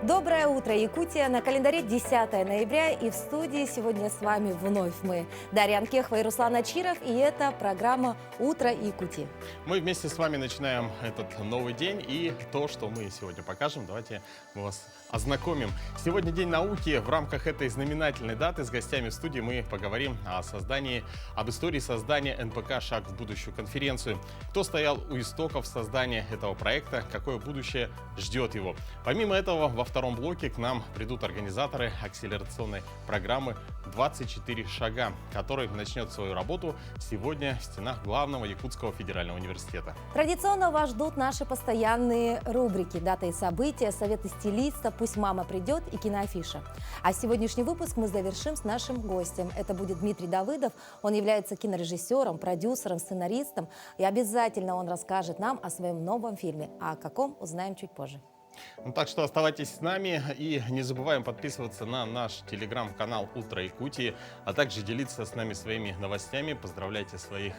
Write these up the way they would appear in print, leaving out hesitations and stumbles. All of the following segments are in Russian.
Доброе утро, Якутия! На календаре 10 ноября, и в студии сегодня с вами вновь мы, Дарья Анкехова и Руслан Ачиров, и это программа «Утро Якутии». Мы вместе с вами начинаем этот новый день, и то, что мы сегодня покажем, давайте мы вас ознакомим. Сегодня День науки. В рамках этой знаменательной даты с гостями в студии мы поговорим об истории создания НПК «Шаг в будущую» конференцию. Кто стоял у истоков создания этого проекта, какое будущее ждет его. Помимо этого, во втором блоке к нам придут организаторы акселерационной программы «24 шага», который начнет свою работу сегодня в стенах главного Якутского федерального университета. Традиционно вас ждут наши постоянные рубрики «Дата и события», «Советы стилиста», «Пусть мама придет» и «Киноафиша». А сегодняшний выпуск мы завершим с нашим гостем. Это будет Дмитрий Давыдов. Он является кинорежиссером, продюсером, сценаристом. И обязательно он расскажет нам о своем новом фильме. А о каком узнаем чуть позже. Так что оставайтесь с нами и не забываем подписываться на наш телеграм-канал «Утро Якутии», а также делиться с нами своими новостями, поздравляйте своих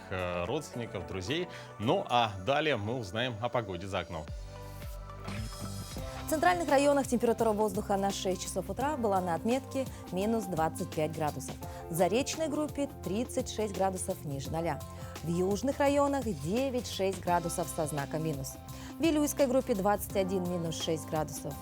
родственников, друзей. Ну а далее мы узнаем о погоде за окном. В центральных районах температура воздуха на 6 часов утра была на отметке минус 25 градусов. В заречной группе 36 градусов ниже 0. В южных районах 9-6 градусов со знаком минус. В Вилюйской группе 21 минус 6 градусов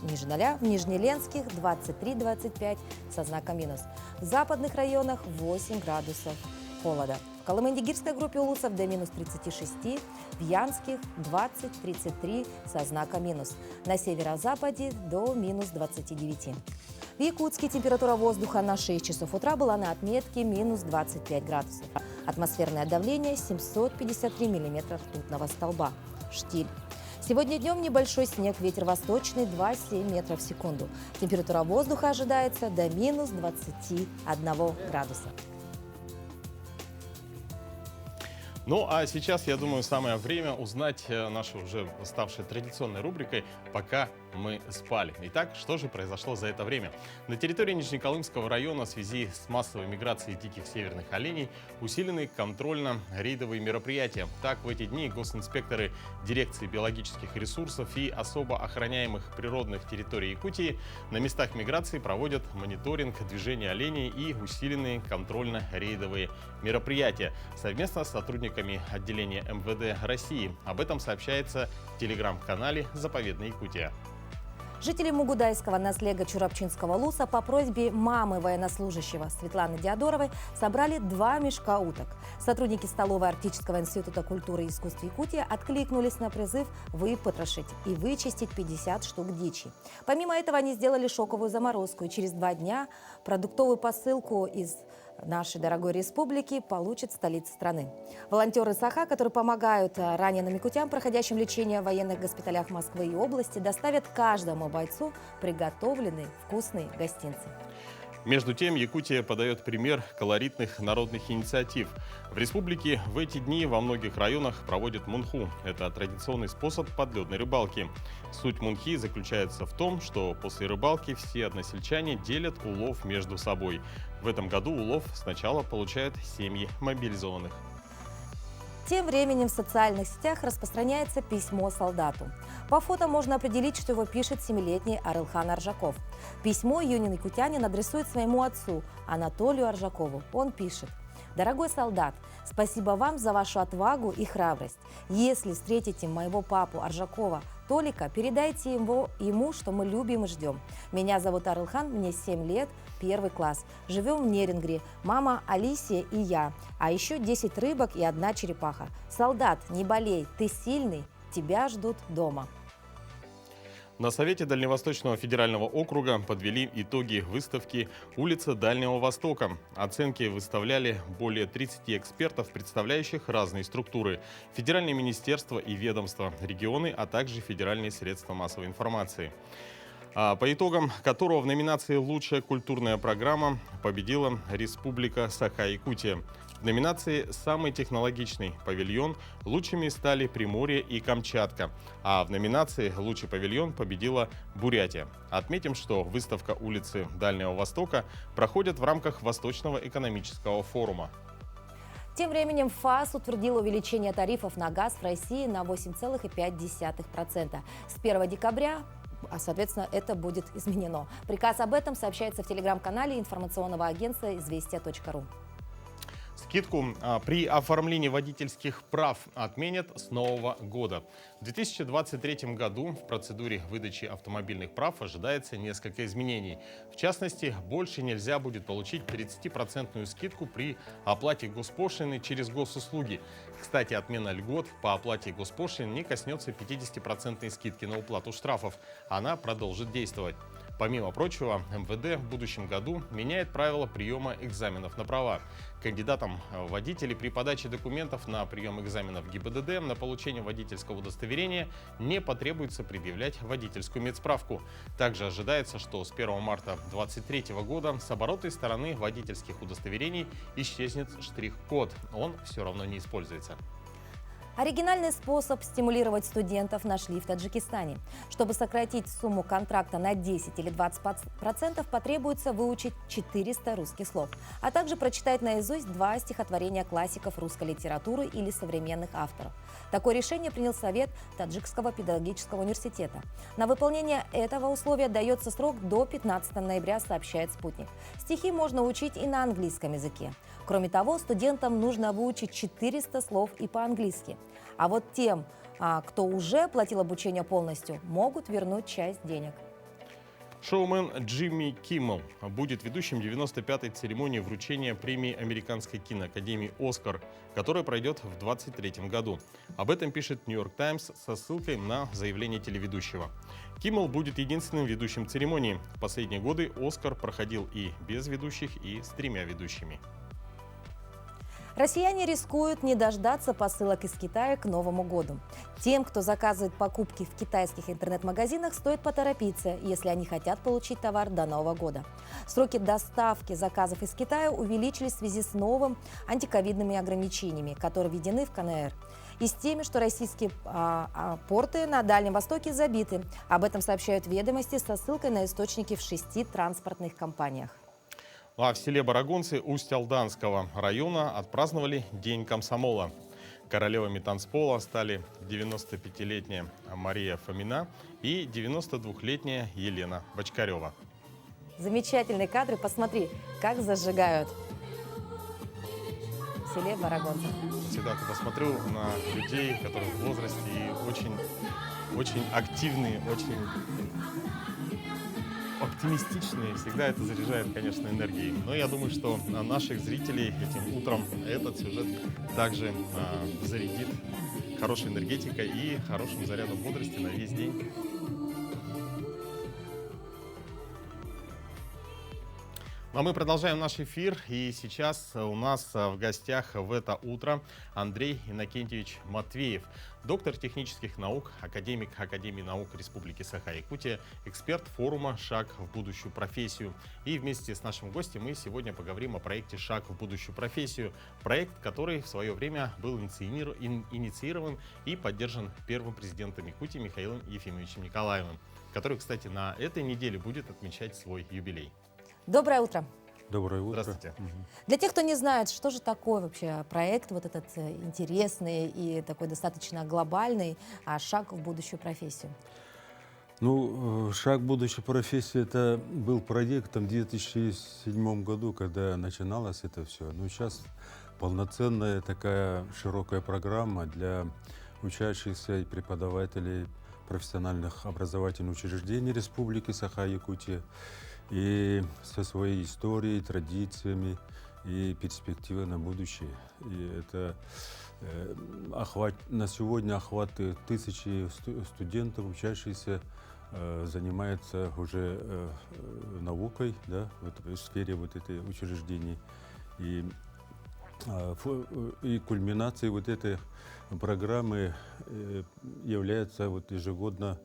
ниже 0. В Нижнеленских 23-25 со знаком минус. В западных районах 8 градусов холода. В Колымендигирской группе улусов до минус 36, в Янских 20-33 со знаком минус. На северо-западе до минус 29. В Якутске температура воздуха на 6 часов утра была на отметке минус 25 градусов. Атмосферное давление 753 миллиметра ртутного столба. Штиль. Сегодня днем небольшой снег, ветер восточный 2,7 метров в секунду. Температура воздуха ожидается до минус 21 градуса. Ну а сейчас, я думаю, самое время узнать нашу уже ставшей традиционной рубрикой «Пока мы спали». Итак, что же произошло за это время? На территории Нижнеколымского района в связи с массовой миграцией диких северных оленей усилены контрольно-рейдовые мероприятия. Так, в эти дни госинспекторы дирекции биологических ресурсов и особо охраняемых природных территорий Якутии на местах миграции проводят мониторинг движения оленей и усиленные контрольно-рейдовые мероприятия совместно с сотрудниками отделения МВД России. Об этом сообщается в телеграм-канале «Заповедная Якутия». Жители Мугудайского наслега Чурапчинского луса по просьбе мамы военнослужащего Светланы Диадоровой собрали 2 мешка уток. Сотрудники столовой Арктического института культуры и искусств Якутии откликнулись на призыв выпотрошить и вычистить 50 штук дичи. Помимо этого они сделали шоковую заморозку, и через 2 дня продуктовую посылку из нашей дорогой республики получит столица страны. Волонтеры САХА, которые помогают раненым якутям, проходящим лечение в военных госпиталях Москвы и области, доставят каждому бойцу приготовленные вкусные гостинцы. Между тем, Якутия подает пример колоритных народных инициатив. В республике в эти дни во многих районах проводят мунху. Это традиционный способ подледной рыбалки. Суть мунхи заключается в том, что после рыбалки все односельчане делят улов между собой. В этом году улов сначала получают семьи мобилизованных. Тем временем в социальных сетях распространяется письмо солдату. По фото можно определить, что его пишет 7-летний Арылхан Аржаков. Письмо юный якутянин адресует своему отцу Анатолию Аржакову. Он пишет: «Дорогой солдат, спасибо вам за вашу отвагу и храбрость. Если встретите моего папу Аржакова Толика, передайте ему, что мы любим и ждем. Меня зовут Арылхан, мне 7 лет, 1 класс. Живем в Нерингре, мама Алисия и я. А еще 10 рыбок и 1 черепаха. Солдат, не болей, ты сильный, тебя ждут дома». На Совете Дальневосточного федерального округа подвели итоги выставки «Улица Дальнего Востока». Оценки выставляли более 30 экспертов, представляющих разные структуры: федеральные министерства и ведомства, регионы, а также федеральные средства массовой информации. По итогам которого в номинации «Лучшая культурная программа» победила Республика Саха-Якутия. В номинации «Самый технологичный павильон» лучшими стали Приморье и Камчатка, а в номинации «Лучший павильон» победила Бурятия. Отметим, что выставка «Улицы Дальнего Востока» проходит в рамках Восточного экономического форума. Тем временем ФАС утвердил увеличение тарифов на газ в России на 8,5%. С 1 декабря соответственно, это будет изменено. Приказ об этом сообщается в телеграм-канале информационного агентства «Известия.ру». Скидку при оформлении водительских прав отменят с Нового года. В 2023 году в процедуре выдачи автомобильных прав ожидается несколько изменений. В частности, больше нельзя будет получить 30% скидку при оплате госпошлины через госуслуги. Кстати, отмена льгот по оплате госпошлин не коснется 50% скидки на уплату штрафов. Она продолжит действовать. Помимо прочего, МВД в будущем году меняет правила приема экзаменов на права. Кандидатам в водители при подаче документов на прием экзаменов ГИБДД на получение водительского удостоверения не потребуется предъявлять водительскую медсправку. Также ожидается, что с 1 марта 2023 года с оборотной стороны водительских удостоверений исчезнет штрих-код. Он все равно не используется. Оригинальный способ стимулировать студентов нашли в Таджикистане. Чтобы сократить сумму контракта на 10 или 20%, потребуется выучить 400 русских слов, а также прочитать наизусть 2 стихотворения классиков русской литературы или современных авторов. Такое решение принял Совет Таджикского педагогического университета. На выполнение этого условия дается срок до 15 ноября, сообщает «Спутник». Стихи можно учить и на английском языке. Кроме того, студентам нужно выучить 400 слов и по-английски. А вот тем, кто уже оплатил обучение полностью, могут вернуть часть денег. Шоумен Джимми Киммел будет ведущим 95-й церемонии вручения премии Американской киноакадемии «Оскар», которая пройдет в 2023 году. Об этом пишет «Нью-Йорк Таймс» со ссылкой на заявление телеведущего. Киммел будет единственным ведущим церемонии. В последние годы «Оскар» проходил и без ведущих, и с 3 ведущими. Россияне рискуют не дождаться посылок из Китая к Новому году. Тем, кто заказывает покупки в китайских интернет-магазинах, стоит поторопиться, если они хотят получить товар до Нового года. Сроки доставки заказов из Китая увеличились в связи с новыми антиковидными ограничениями, которые введены в КНР. И с теми, что российские порты на Дальнем Востоке забиты. Об этом сообщают «Ведомости» со ссылкой на источники в 6 транспортных компаниях. А в селе Барагонцы Усть-Алданского района отпраздновали День комсомола. Королевами танцпола стали 95-летняя Мария Фомина и 92-летняя Елена Бочкарева. Замечательные кадры. Посмотри, как зажигают в селе Барагонцы. Всегда, когда смотрю на людей, которые в возрасте и очень активные, очень оптимистичные, всегда это заряжает, конечно, энергией. Но я думаю, что наших зрителей этим утром этот сюжет также зарядит хорошей энергетикой и хорошим зарядом бодрости на весь день. А мы продолжаем наш эфир, и сейчас у нас в гостях в это утро Андрей Иннокентьевич Матвеев, доктор технических наук, академик Академии наук Республики Саха-Якутия, эксперт форума «Шаг в будущую профессию». И вместе с нашим гостем мы сегодня поговорим о проекте «Шаг в будущую профессию». Проект, который в свое время был инициирован и поддержан первым президентом Якутии Михаилом Ефимовичем Николаевым, который, кстати, на этой неделе будет отмечать свой юбилей. Доброе утро. Доброе утро. Здравствуйте. Для тех, кто не знает, что же такое вообще проект, вот этот интересный и такой достаточно глобальный, шаг в будущую профессию. Ну, «Шаг в будущую профессию» — это был проектом в 2007 году, когда начиналось это все. Ну, сейчас полноценная такая широкая программа для учащихся и преподавателей профессиональных образовательных учреждений Республики Саха-Якутия. И со своей историей, традициями и перспективой на будущее. И это на сегодня охватывает тысячи студентов, учащихся, занимаются уже наукой, да, вот, в сфере вот этой учреждений. И кульминацией вот этой программы является вот ежегодно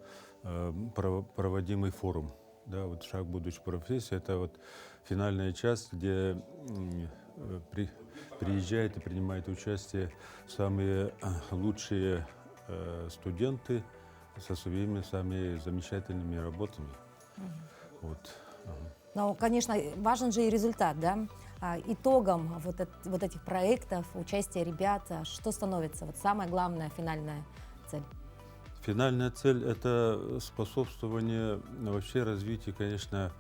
проводимый форум. Да, вот «Шаг в будущую профессию» — это вот финальная часть, где приезжают и принимают участие самые лучшие студенты со своими самыми замечательными работами. Вот. Но, конечно, важен же и результат, да? Итогом вот этих проектов, участия ребят, что становится? Вот самая главная финальная цель. Финальная цель – это способствование вообще развитию, конечно,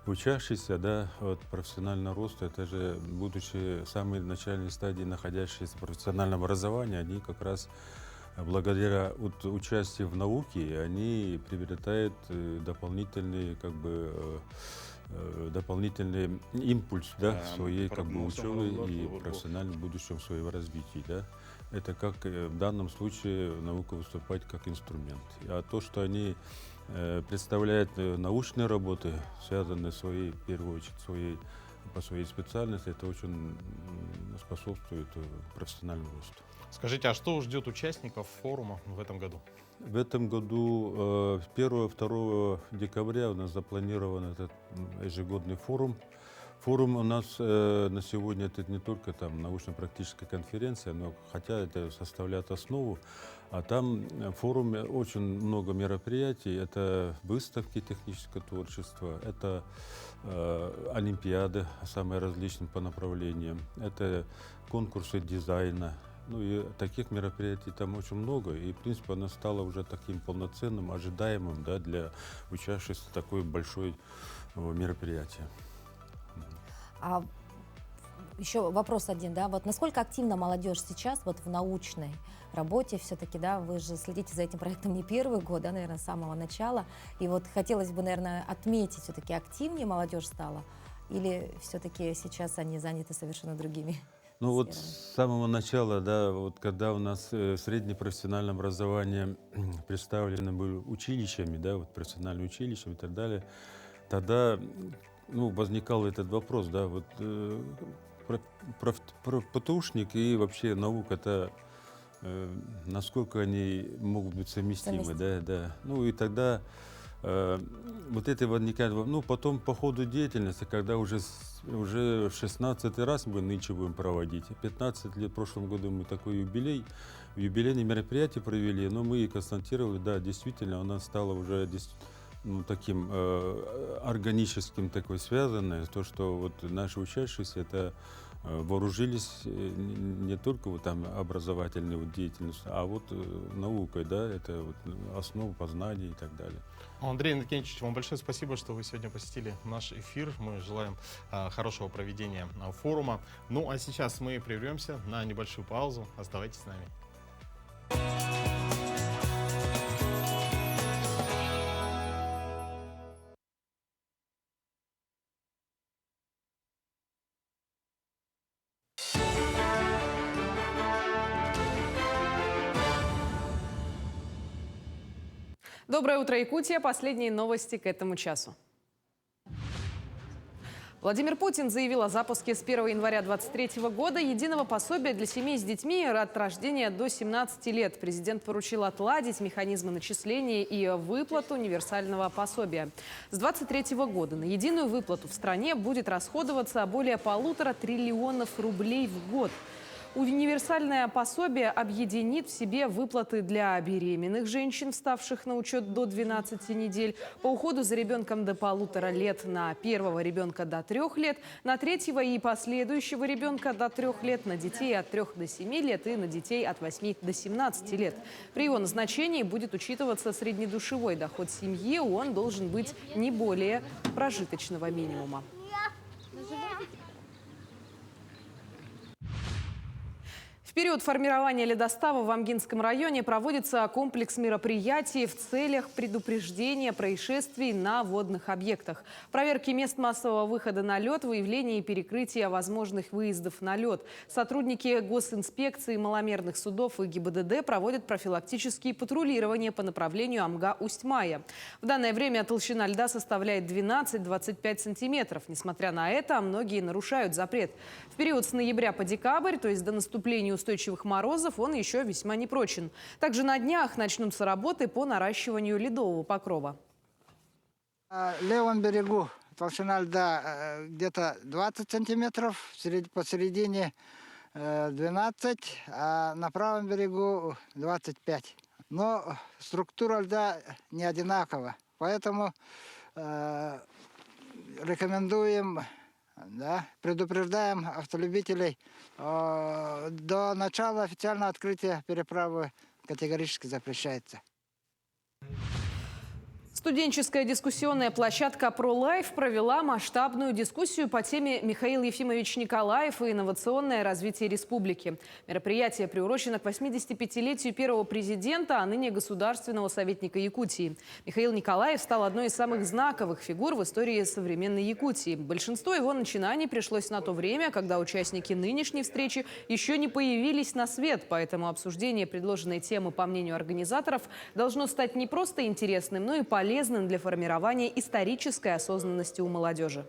учащихся, да, вот, профессионального роста. Это же, будучи в самой начальной стадии, находящиеся в профессиональном образовании, они как раз благодаря участию в науке, они приобретают дополнительный, как бы, дополнительный импульс, да, в своей, как бы, учебе и профессиональном будущем своего развития, да. Это как в данном случае наука выступать как инструмент. А то, что они представляют научные работы, связанные своей, в первую очередь, по своей специальности, это очень способствует профессиональному росту. Скажите, а что ждет участников форума в этом году? В этом году 1-2 декабря у нас запланирован этот ежегодный форум. Форум у нас на сегодня это не только там научно-практическая конференция, но хотя это составляет основу, а там в форуме очень много мероприятий. Это выставки технического творчества, это олимпиады, самые различные по направлениям, это конкурсы дизайна. Ну и таких мероприятий там очень много, и в принципе оно стало уже таким полноценным, ожидаемым, да, для учащихся такой большой мероприятия. А еще вопрос один, да, вот насколько активна молодежь сейчас вот в научной работе все-таки, да, вы же следите за этим проектом не первый год, да, наверное, с самого начала, и вот хотелось бы, наверное, отметить, все-таки активнее молодежь стала, или все-таки сейчас они заняты совершенно другими? Ну вот с самого начала, да, вот когда у нас среднее профессиональное образование представлено было училищами, да, вот профессиональными училищами и так далее, тогда, ну, возникал этот вопрос, да, вот ПТУшник и вообще наука, это насколько они могут быть совместимы, да, да. Ну и тогда вот это возникает, ну потом по ходу деятельности, когда уже 16-й раз мы нынче будем проводить, 15 лет в прошлом году мы такой юбилейное мероприятие провели, но мы и констатировали, да, действительно, у нас стало уже ну, таким органическим такой связанное, то, что вот наши учащиеся это вооружились не только вот там образовательной вот деятельностью, а вот наукой, да, это вот основа познания и так далее. Андрей Иннокентьевич, вам большое спасибо, что вы сегодня посетили наш эфир. Мы желаем хорошего проведения форума. Ну а сейчас мы прервемся на небольшую паузу. Оставайтесь с нами. Доброе утро, Якутия. Последние новости к этому часу. Владимир Путин заявил о запуске с 1 января 2023 года единого пособия для семей с детьми от рождения до 17 лет. Президент поручил отладить механизмы начисления и выплату универсального пособия. С 2023 года на единую выплату в стране будет расходоваться более 1,5 триллиона рублей в год. Универсальное пособие объединит в себе выплаты для беременных женщин, вставших на учет до 12 недель, по уходу за ребенком до 1,5 лет, на первого ребенка до 3 лет, на третьего и последующего ребенка до 3 лет, на детей от 3 до 7 лет и на детей от 8 до 17 лет. При его назначении будет учитываться среднедушевой доход семьи, он должен быть не более прожиточного минимума. В период формирования ледостава в Амгинском районе проводится комплекс мероприятий в целях предупреждения происшествий на водных объектах. Проверки мест массового выхода на лед, выявление и перекрытие возможных выездов на лед. Сотрудники госинспекции маломерных судов и ГИБДД проводят профилактические патрулирования по направлению Амга-Усть-Мая. В данное время толщина льда составляет 12-25 сантиметров. Несмотря на это, многие нарушают запрет. В период с ноября по декабрь, то есть до наступления устойчивых морозов, он еще весьма непрочен. Также на днях начнутся работы по наращиванию ледового покрова. На левом берегу толщина льда где-то 20 сантиметров, посередине 12, а на правом берегу 25. Но структура льда не одинакова, поэтому рекомендуем, да, предупреждаем автолюбителей, до начала официального открытия переправы категорически запрещается. Студенческая дискуссионная площадка ProLife провела масштабную дискуссию по теме «Михаил Ефимович Николаев и инновационное развитие республики». Мероприятие приурочено к 85-летию первого президента, а ныне государственного советника Якутии. Михаил Николаев стал одной из самых знаковых фигур в истории современной Якутии. Большинство его начинаний пришлось на то время, когда участники нынешней встречи еще не появились на свет. Поэтому обсуждение предложенной темы, по мнению организаторов, должно стать не просто интересным, но и полезным для формирования исторической осознанности у молодежи.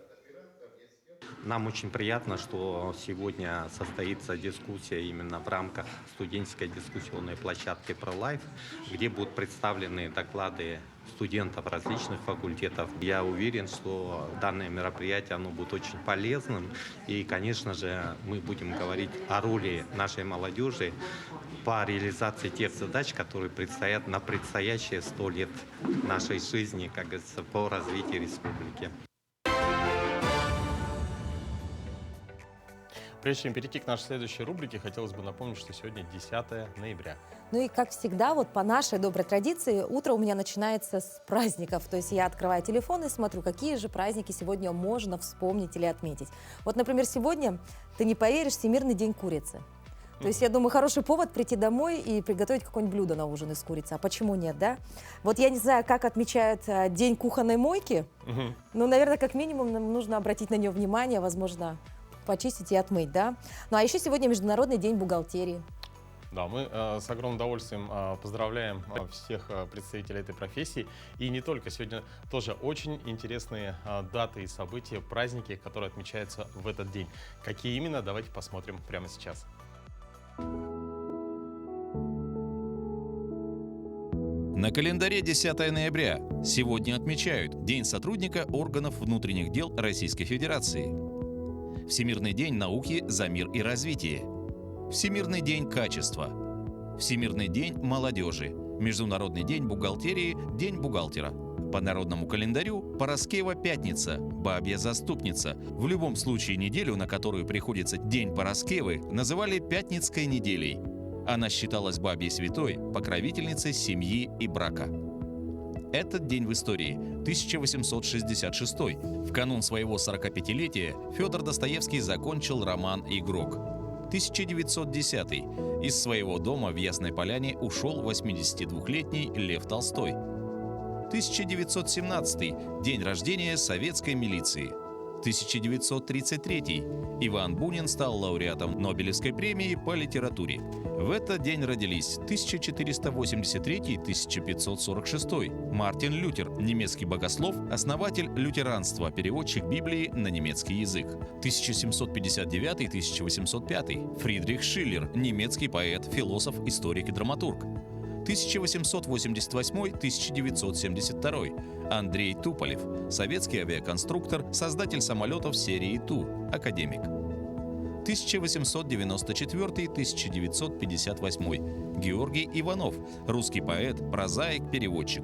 Нам очень приятно, что сегодня состоится дискуссия именно в рамках студенческой дискуссионной площадки ProLife, где будут представлены доклады студентов различных факультетов. Я уверен, что данное мероприятие оно будет очень полезным. И, конечно же, мы будем говорить о роли нашей молодежи по реализации тех задач, которые предстоят на предстоящие 100 лет нашей жизни, как говорится, по развитию республики. Прежде чем перейти к нашей следующей рубрике, хотелось бы напомнить, что сегодня 10 ноября. Ну и, как всегда, вот по нашей доброй традиции, утро у меня начинается с праздников. То есть я открываю телефон и смотрю, какие же праздники сегодня можно вспомнить или отметить. Вот, например, сегодня, ты не поверишь, Всемирный день курицы. То есть, я думаю, хороший повод прийти домой и приготовить какое-нибудь блюдо на ужин из курицы. А почему нет, да? Вот я не знаю, как отмечают День кухонной мойки. Ну, наверное, как минимум нам нужно обратить на нее внимание, возможно, почистить и отмыть, да? Ну, а еще сегодня Международный день бухгалтерии. Да, мы с огромным удовольствием поздравляем всех представителей этой профессии. И не только. Сегодня тоже очень интересные даты и события, праздники, которые отмечаются в этот день. Какие именно, давайте посмотрим прямо сейчас. На календаре 10 ноября. Сегодня отмечают День сотрудника органов внутренних дел Российской Федерации. Всемирный день науки за мир и развитие. Всемирный день качества. Всемирный день молодежи. Международный день бухгалтерии, День бухгалтера. По народному календарю Параскева пятница, Бабья заступница. В любом случае неделю, на которую приходится День Параскевы, называли Пятницкой неделей. Она считалась Бабьей святой, покровительницей семьи и брака. Этот день в истории 1866. В канун своего 45-летия Федор Достоевский закончил роман «Игрок». 1910. Из своего дома в Ясной Поляне ушел 82-летний Лев Толстой. 1917. День рождения советской милиции. 1933. Иван Бунин стал лауреатом Нобелевской премии по литературе. В этот день родились 1483-1546. Мартин Лютер, немецкий богослов, основатель лютеранства, переводчик Библии на немецкий язык. 1759-1805. Фридрих Шиллер, немецкий поэт, философ, историк и драматург. 1888-1972. Андрей Туполев, советский авиаконструктор, создатель самолетов серии Ту, академик. 1894-1958. Георгий Иванов, русский поэт, прозаик, переводчик.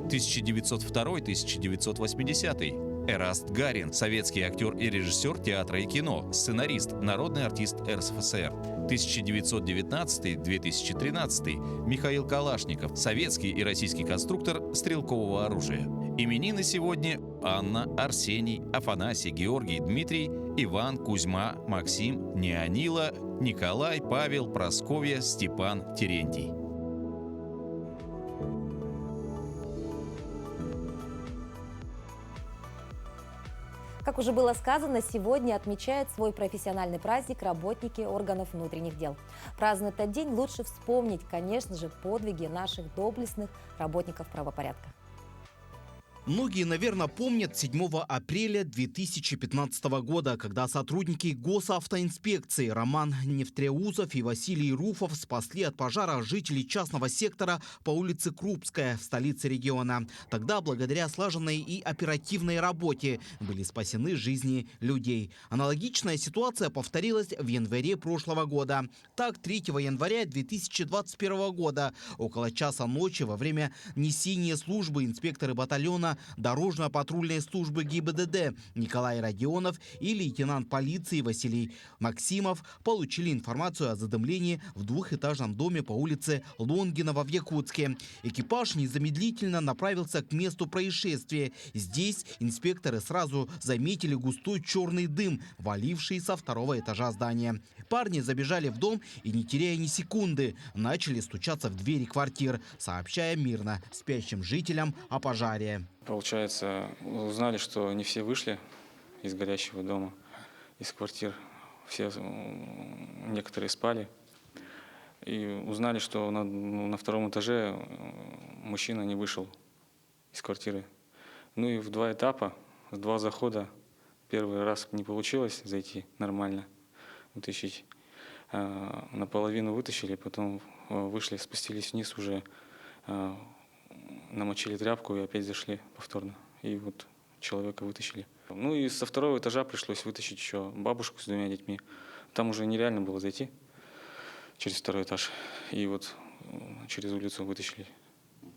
1902-1980. Эраст Гарин, советский актер и режиссер театра и кино, сценарист, народный артист РСФСР. 1919-2013. Михаил Калашников, советский и российский конструктор стрелкового оружия. Именины сегодня: Анна, Арсений, Афанасий, Георгий, Дмитрий, Иван, Кузьма, Максим, Неонила, Николай, Павел, Прасковья, Степан, Терентий. Как уже было сказано, сегодня отмечают свой профессиональный праздник работники органов внутренних дел. Празднуя этот день, лучше вспомнить, конечно же, подвиги наших доблестных работников правопорядка. Многие, наверное, помнят 7 апреля 2015 года, когда сотрудники госавтоинспекции Роман Нефтреузов и Василий Руфов спасли от пожара жителей частного сектора по улице Крупская в столице региона. Тогда, благодаря слаженной и оперативной работе, были спасены жизни людей. Аналогичная ситуация повторилась в январе прошлого года. Так, 3 января 2021 года, около часа ночи, во время несения службы инспекторы батальона капитана дорожно-патрульной службы ГИБДД Николай Родионов и лейтенант полиции Василий Максимов получили информацию о задымлении в двухэтажном доме по улице Лонгинова в Якутске. Экипаж незамедлительно направился к месту происшествия. Здесь инспекторы сразу заметили густой черный дым, валивший со второго этажа здания. Парни забежали в дом и, не теряя ни секунды, начали стучаться в двери квартир, сообщая мирно спящим жителям о пожаре. Получается, узнали, что не все вышли из горящего дома, из квартир. Все, некоторые спали. И узнали, что на втором этаже мужчина не вышел из квартиры. Ну и в 2 этапа, в 2 захода. Первый раз не получилось зайти нормально, вытащить. Наполовину вытащили, потом вышли, спустились вниз уже, намочили тряпку и опять зашли повторно. И вот человека вытащили. Ну и со 2-го этажа пришлось вытащить еще бабушку с 2 детьми. Там уже нереально было зайти через 2-й этаж. И вот через улицу вытащили.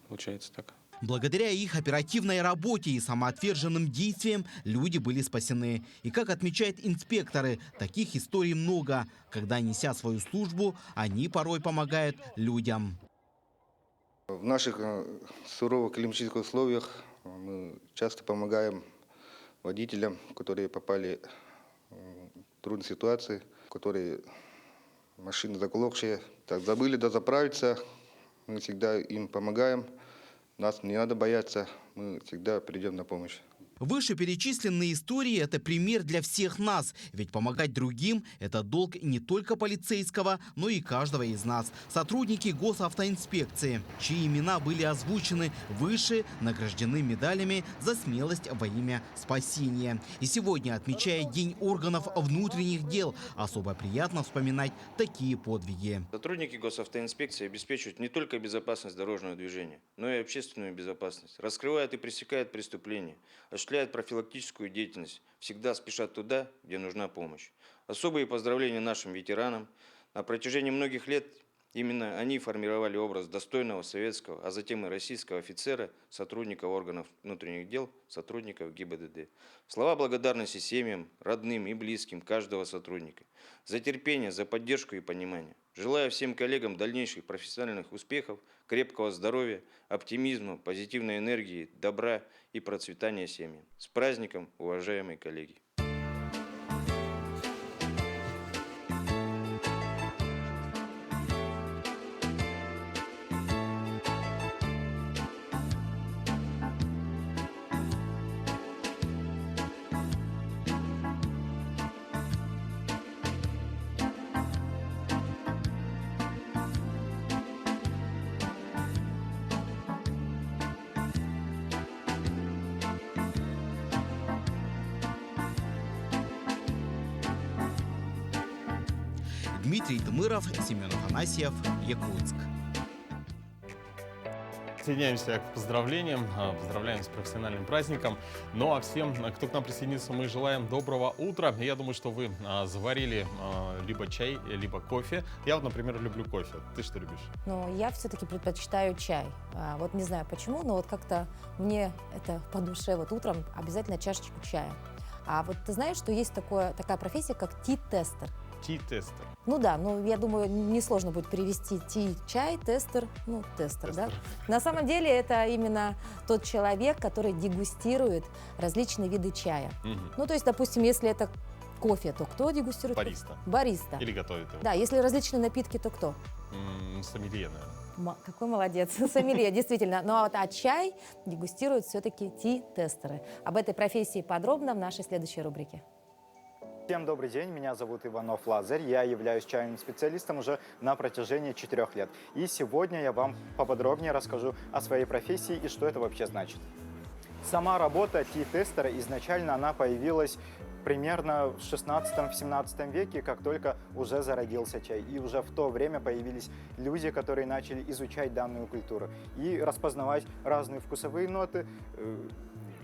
Получается так. Благодаря их оперативной работе и самоотверженным действиям люди были спасены. И, как отмечают инспекторы, таких историй много, когда, неся свою службу, они порой помогают людям. В наших суровых климатических условиях мы часто помогаем водителям, которые попали в трудные ситуации, которые машины заглохшие, забыли дозаправиться, мы всегда им помогаем. Нас не надо бояться, мы всегда придем на помощь. Вышеперечисленные истории – это пример для всех нас. Ведь помогать другим – это долг не только полицейского, но и каждого из нас. Сотрудники госавтоинспекции, чьи имена были озвучены выше, награждены медалями за смелость во имя спасения. И сегодня, отмечая День органов внутренних дел, особо приятно вспоминать такие подвиги. Сотрудники госавтоинспекции обеспечивают не только безопасность дорожного движения, но и общественную безопасность. Раскрывают и пресекают преступления, осуществляют профилактическую деятельность, всегда спешат туда, где нужна помощь. Особые поздравления нашим ветеранам. На протяжении многих лет именно они формировали образ достойного советского, а затем и российского офицера, сотрудника органов внутренних дел, сотрудников ГИБДД. Слова благодарности семьям, родным и близким каждого сотрудника. За терпение, за поддержку и понимание. Желаю всем коллегам дальнейших профессиональных успехов, крепкого здоровья, оптимизма, позитивной энергии, добра и процветания семьи. С праздником, уважаемые коллеги! Дмитрий Тмыров, Семен Афанасьев, Якутск. Присоединяемся к поздравлениям, поздравляем с профессиональным праздником. Ну а всем, кто к нам присоединится, мы желаем доброго утра. Я думаю, что вы заварили либо чай, либо кофе. Я вот, например, люблю кофе. Ты что любишь? Но я все-таки предпочитаю чай. Вот не знаю почему, но вот как-то мне это по душе. Вот утром обязательно чашечку чая. А вот ты знаешь, что есть такая профессия, как ти-тестер? Ти-тестер. Ну да, я думаю, несложно будет перевести ти-чай, тестер, тестер, да? На самом деле это именно тот человек, который дегустирует различные виды чая. Ну, то есть, допустим, если это кофе, то кто дегустирует? Бариста. Бариста. Или готовит его. Да, если различные напитки, то кто? Сомелье, наверное. Какой молодец, сомелье, действительно. А чай дегустируют все-таки ти-тестеры. Об этой профессии подробно в нашей следующей рубрике. Всем добрый день, меня зовут Иванов Лазарь, я являюсь чайным специалистом уже на протяжении 4 лет. И сегодня я вам поподробнее расскажу о своей профессии и что это вообще значит. Сама работа ти-тестера изначально она появилась примерно в 16-17 веке, как только уже зародился чай. И уже в то время появились люди, которые начали изучать данную культуру и распознавать разные вкусовые ноты,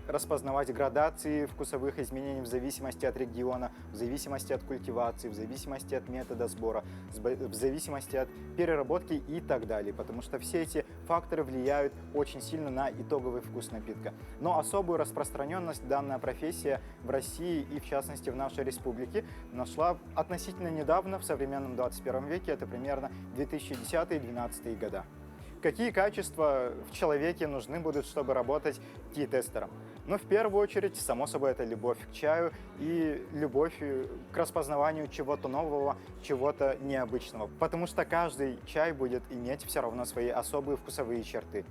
распознавать градации вкусовых изменений в зависимости от региона, в зависимости от культивации, в зависимости от метода сбора, в зависимости от переработки и так далее. Потому что все эти факторы влияют очень сильно на итоговый вкус напитка. Но особую распространенность данная профессия в России и, в частности, в нашей республике нашла относительно недавно, в современном 21 веке, это примерно 2010-2012 года. Какие качества в человеке нужны будут, чтобы работать tea-тестером? Ну, в первую очередь, само собой, это любовь к чаю и любовь к распознаванию чего-то нового, чего-то необычного. Потому что каждый чай будет иметь все равно свои особые вкусовые черты.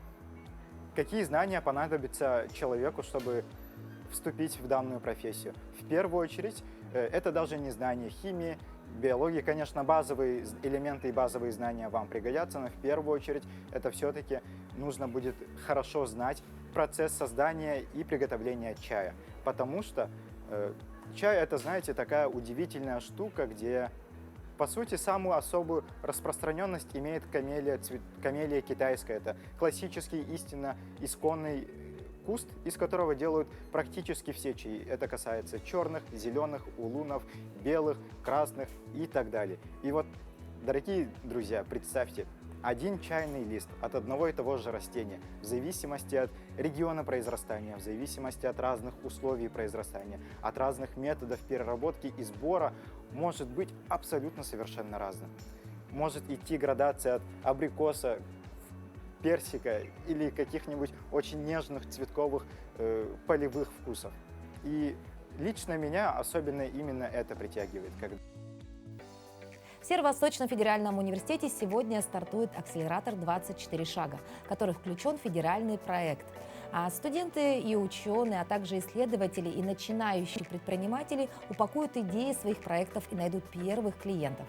Какие знания понадобятся человеку, чтобы вступить в данную профессию? В первую очередь, это даже не знание химии, биологии. Конечно, базовые элементы и базовые знания вам пригодятся, но в первую очередь это все-таки нужно будет хорошо знать процесс создания и приготовления чая. Потому что чай — это, знаете, такая удивительная штука, где, по сути, самую особую распространенность имеет камелия китайская. Это классический, истинно исконный куст, из которого делают практически все чаи. Это касается черных, зеленых, улунов, белых, красных и так далее. И вот, дорогие друзья, представьте, один чайный лист от одного и того же растения, в зависимости от региона произрастания, в зависимости от разных условий произрастания, от разных методов переработки и сбора, может быть абсолютно совершенно разным. Может идти градация от абрикоса, персика или каких-нибудь очень нежных цветковых полевых вкусов. И лично меня особенно именно это притягивает. В Северо-Восточном федеральном университете сегодня стартует акселератор «24 шага», в который включен федеральный проект. А студенты и ученые, а также исследователи и начинающие предприниматели упакуют идеи своих проектов и найдут первых клиентов.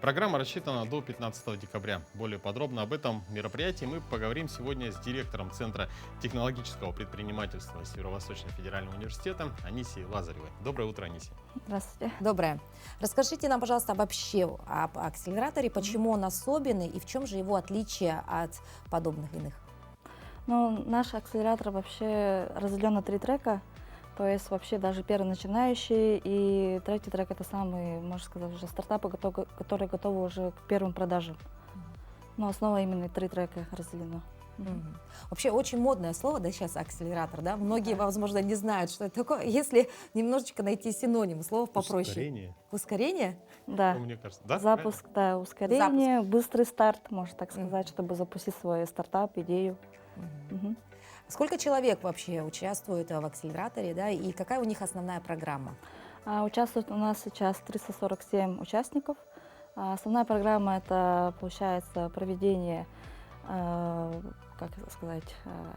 Программа рассчитана до 15 декабря. Более подробно об этом мероприятии мы поговорим сегодня с директором Центра технологического предпринимательства Северо-Восточного федерального университета Анисией Лазаревой. Доброе утро, Анисия. Здравствуйте. Доброе. Расскажите нам, пожалуйста, вообще об акселераторе, почему он особенный и в чем же его отличие от подобных иных? Ну, наш акселератор вообще разделен на 3 трека. То есть вообще даже первый начинающий и третий трек — это самые, можно сказать, уже стартапы, которые готовы уже к первым продажам. Но основа именно 3 трека разделено. Вообще очень модное слово, да, сейчас акселератор, да? Многие, возможно, не знают, что это такое. Если немножечко найти синоним, слов попроще. Ускорение. Ускорение? Да. Ну, мне кажется, да? Запуск, да, ускорение, Запуск. быстрый старт, можно так сказать, чтобы запустить свой стартап, идею. Сколько человек вообще участвует в акселераторе, да, и какая у них основная программа? Участвует у нас сейчас 347 участников. Основная программа — это, получается, проведение, как сказать,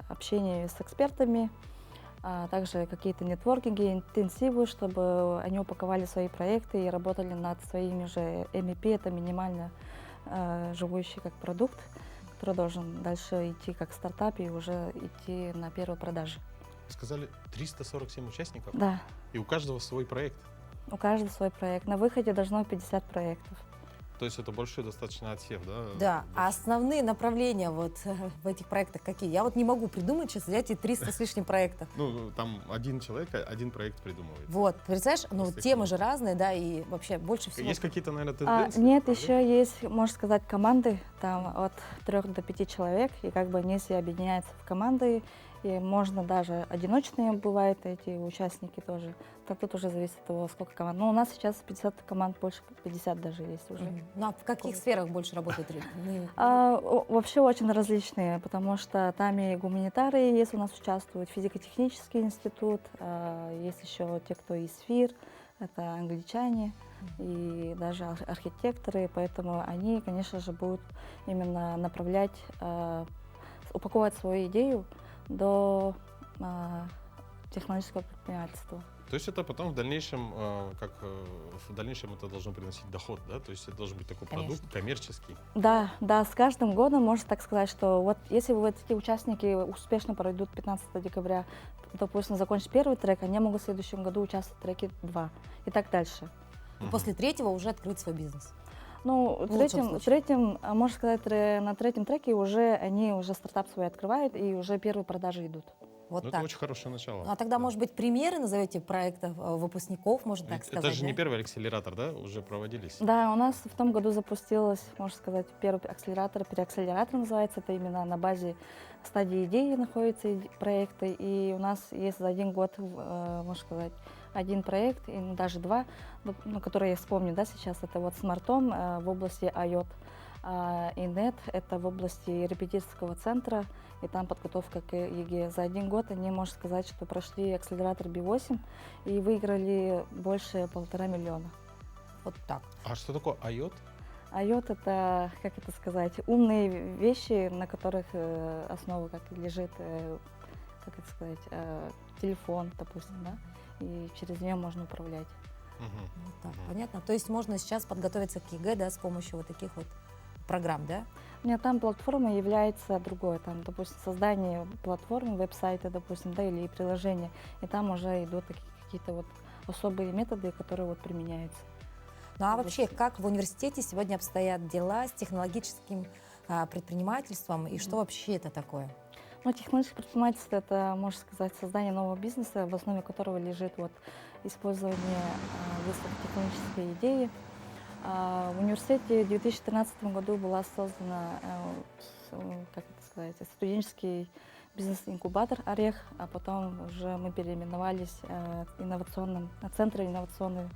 общения с экспертами, также какие-то нетворкинги, интенсивы, чтобы они упаковали свои проекты и работали над своими же MVP, это минимально живущий как продукт, который должен дальше идти как стартап и уже идти на первые продажи. Вы сказали 347 участников? Да. И у каждого свой проект? У каждого свой проект. На выходе должно 50 проектов. То есть это большой достаточно отсев, да? Да, а основные направления вот в этих проектах какие? Я вот не могу придумать сейчас взять и 300 с лишним проектов. Ну, там один человек, один проект придумывает. Вот, представляешь, ну, Просто темы же разные, да, и вообще больше всего... Есть какие-то, наверное, тенденции? Нет, еще есть, можно сказать, команды, там от 3 до 5 человек, и как бы они все объединяются в команды, и можно даже одиночные бывают эти участники тоже. Тут уже зависит от того, сколько команд. Ну, у нас сейчас 50 команд, больше 50 даже есть уже. Ну, а в каких сферах больше работают? Вообще очень различные, потому что там и гуманитарии есть у нас участвуют, физико-технический институт, есть еще те, кто из ФИР, это англичане и даже архитекторы, поэтому они, конечно же, будут именно направлять, упаковать свою идею до технологического предпринимательства. То есть это потом в дальнейшем, в дальнейшем это должно приносить доход, да? То есть это должен быть такой продукт коммерческий. Да, да, с каждым годом можно так сказать, что вот если вот эти участники успешно пройдут 15 декабря, допустим, закончат первый трек, они могут в следующем году участвовать в треке 2 и так дальше. И после третьего уже открыть свой бизнес. Ну, третьим, можно сказать, на третьем треке уже они уже стартап свой открывают и уже первые продажи идут. Вот Ну, так. это очень хорошее начало. А тогда, Да. может быть, примеры назовете проектов выпускников, можно так Ведь сказать? это же не да? первый акселератор, да? Уже проводились. Да, у нас в том году запустилось, можно сказать, первый акселератор, переакселератор называется. Это именно на базе стадии идеи находятся проекты. И у нас есть за один год, можно сказать, один проект, и даже два, ну, которые я вспомню, да, сейчас. Это вот смартом в области IOT. И NET — это в области репетиторского центра, и там подготовка к ЕГЭ. За один год они, можно сказать, что прошли акселератор B8 и выиграли больше 1,5 миллиона. Вот так. А что такое IOT? IOT — это, как это сказать, умные вещи, на которых основа как лежит, как это сказать, телефон, допустим, да, и через нее можно управлять. Вот так, понятно. То есть можно сейчас подготовиться к ЕГЭ, да, с помощью вот таких вот программ, да? Нет, там платформа является другой, там, допустим, создание платформы, веб-сайта, допустим, да, или приложения, и там уже идут какие-то вот особые методы, которые вот применяются. Ну а вообще, как в университете сегодня обстоят дела с технологическим предпринимательством, и что вообще это такое? Ну, технологическое предпринимательство — это, можно сказать, создание нового бизнеса, в основе которого лежит вот использование высокотехнологической идеи. В университете в 2013 году была создана, как это сказать, студенческий бизнес-инкубатор «Орех», а потом уже мы переименовались Центром инновационного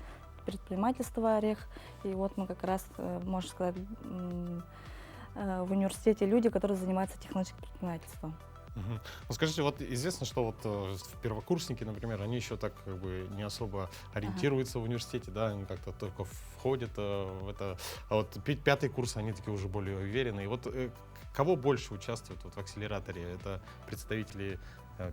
предпринимательства «Орех». И вот мы как раз, можно сказать, в университете люди, которые занимаются технологическим предпринимательством. Ну, скажите, вот известно, что вот первокурсники, например, они еще так как бы не особо ориентируются в университете, да, они как-то только входят в это, а вот пятый курс, они такие уже более уверенные. Вот кого больше участвует вот в акселераторе? Это представители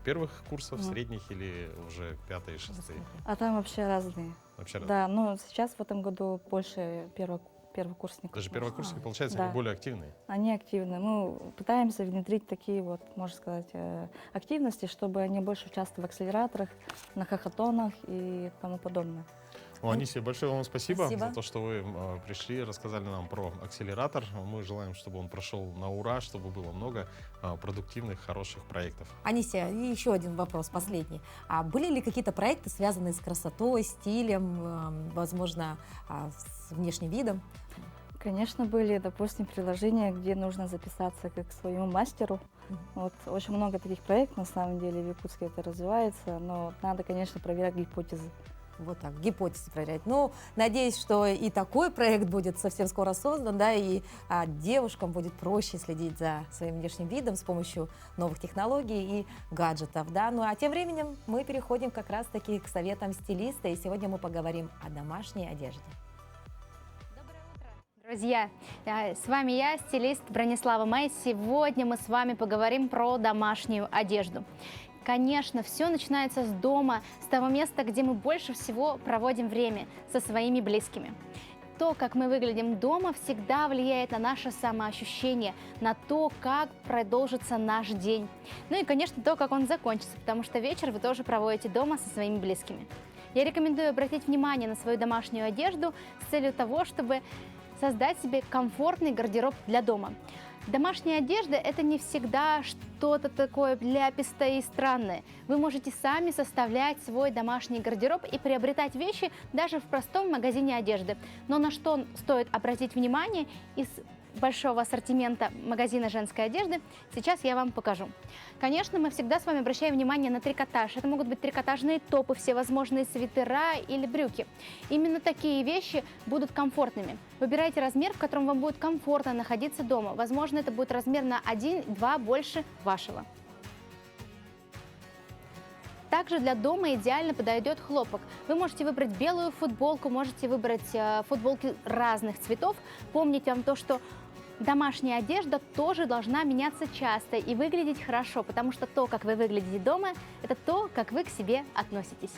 первых курсов, средних или уже пятые, шестые? А там вообще разные. Вообще да, но сейчас в этом году больше первокурсников. Даже первокурсники, получается, да. они более активные? Они активны. Мы пытаемся внедрить такие вот, можно сказать, активности, чтобы они больше участвовали в акселераторах, на хакатонах и тому подобное. Анисия, большое вам спасибо Спасибо. за то, что вы пришли, рассказали нам про акселератор. Мы желаем, чтобы он прошел на ура, чтобы было много продуктивных, хороших проектов. Анисия, и еще один вопрос, последний. А были ли какие-то проекты, связанные с красотой, стилем, возможно, с внешним видом? Конечно, были, допустим, приложения, где нужно записаться как к своему мастеру. Вот очень много таких проектов, на самом деле, в Якутске это развивается, но надо, конечно, проверять гипотезы. Вот так, гипотезы проверять. Ну, надеюсь, что и такой проект будет совсем скоро создан, да, и девушкам будет проще следить за своим внешним видом с помощью новых технологий и гаджетов, да. Ну, а тем временем мы переходим как раз-таки к советам стилиста, и сегодня мы поговорим о домашней одежде. Друзья, с вами я, стилист Бронислава Мэй. Сегодня мы с вами поговорим про домашнюю одежду. Конечно, все начинается с дома, с того места, где мы больше всего проводим время со своими близкими. То, как мы выглядим дома, всегда влияет на наше самоощущение, на то, как продолжится наш день. Ну и, конечно, то, как он закончится, потому что вечер вы тоже проводите дома со своими близкими. Я рекомендую обратить внимание на свою домашнюю одежду с целью того, чтобы создать себе комфортный гардероб для дома. Домашняя одежда – это не всегда что-то такое ляпистое и странное. Вы можете сами составлять свой домашний гардероб и приобретать вещи даже в простом магазине одежды. Но на что стоит обратить внимание из большого ассортимента магазина женской одежды, сейчас я вам покажу. Конечно, мы всегда с вами обращаем внимание на трикотаж. Это могут быть трикотажные топы, всевозможные свитера или брюки. Именно такие вещи будут комфортными. Выбирайте размер, в котором вам будет комфортно находиться дома. Возможно, это будет размер на 1-2 больше вашего. Также для дома идеально подойдет хлопок. Вы можете выбрать белую футболку, можете выбрать футболки разных цветов. Помните вам то, что домашняя одежда тоже должна меняться часто и выглядеть хорошо, потому что то, как вы выглядите дома, это то, как вы к себе относитесь.